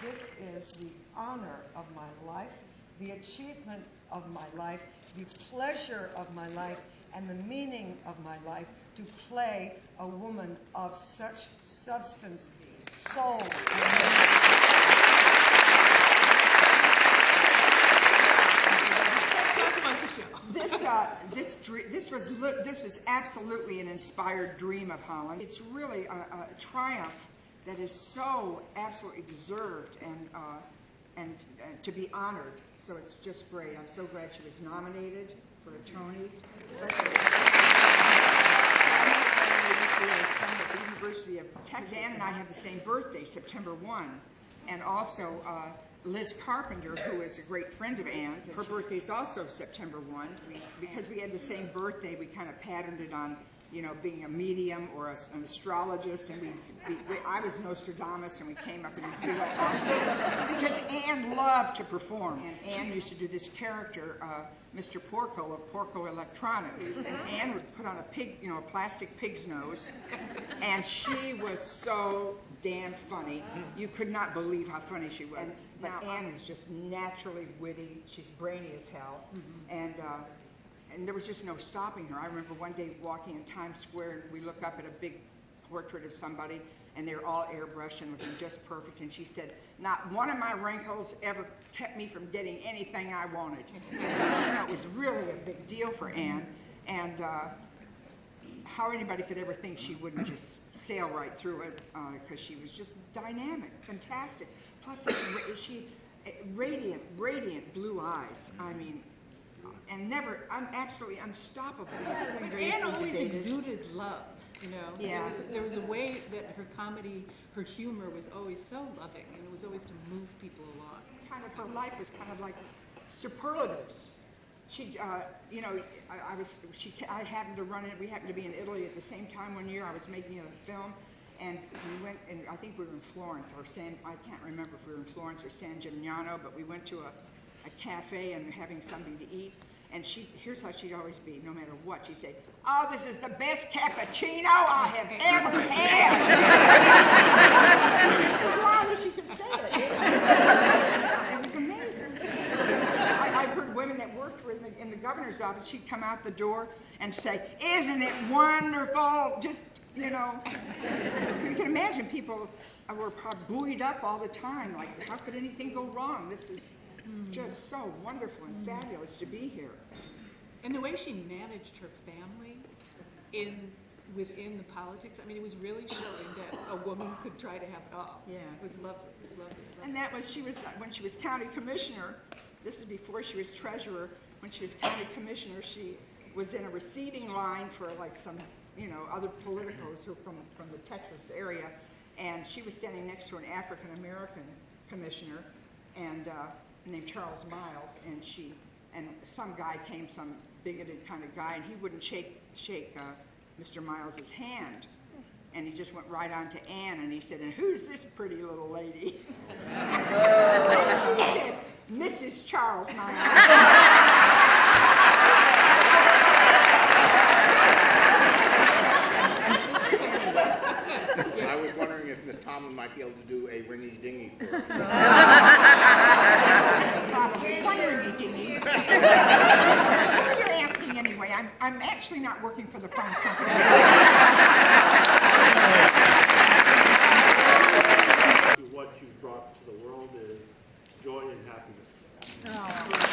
this is the honor of my life, the achievement of my life, the pleasure of my life, and the meaning of my life to play a woman of such substance, soul, This was absolutely an inspired dream of Holland. It's really a triumph that is so absolutely deserved and to be honored. So it's just great. I'm so glad she was nominated for a Tony. At the University of Texas. Dan and I have the same birthday, September 1, and also Liz Carpenter, who is a great friend of Ann's, her birthday is also September 1. Because we had the same birthday, we kind of patterned it on, you know, being a medium or an astrologist, and I was Nostradamus, and we came up with these big outfits because Ann loved to perform, and Ann used to do this character, Mr. Porco of Porco Electronics, and Ann would put on a pig, you know, a plastic pig's nose, and she was so damn funny. You could not believe how funny she was. But Ann was just naturally witty. She's brainy as hell, and there was just no stopping her. I remember one day walking in Times Square, and we look up at a big portrait of somebody, and they're all airbrushed and looking just perfect. And she said, "Not one of my wrinkles ever kept me from getting anything I wanted." It was really a big deal for Ann, and how anybody could ever think she wouldn't just sail right through it, because she was just dynamic, fantastic. Plus, she radiant blue eyes. I mean, and I'm absolutely unstoppable. Anne always exuded love, you know. Yeah. There was a way that her comedy, her humor was always so loving, and it was always to move people along. Kind of her life was kind of like superlatives. She, you know, I happened to run it. We happened to be in Italy at the same time one year. I was making a film, and we went, and I think we were in Florence or I can't remember if we were in Florence or San Gimignano, but we went to a cafe and having something to eat. And here's how she'd always be, no matter what. She'd say, "Oh, this is the best cappuccino I have ever had." As long as she could say it. It was amazing. I've heard women that worked in the governor's office, she'd come out the door and say, "Isn't it wonderful?" Just, you know. So you can imagine people were buoyed up all the time. Like, how could anything go wrong? This is just so wonderful and fabulous to be here. And the way she managed her family within the politics, I mean, it was really showing that a woman could try to have it all. Yeah. It was lovely. And that was, when she was county commissioner, this is before she was treasurer, when she was county commissioner, she was in a receiving line for like some, you know, other politicos who from the Texas area, and she was standing next to an African-American commissioner, and named Charles Miles, and some guy came, some bigoted kind of guy, and he wouldn't shake Mr. Miles's hand, and he just went right on to Ann, and he said, "And who's this pretty little lady?" And she said, "Mrs. Charles Miles." I was wondering if Miss Tomlin might be able to do a ringy-dingy for us. Probably one ringy-dingy. What you're asking anyway? I'm actually not working for the phone company. What you brought to the world is joy and happiness. Oh.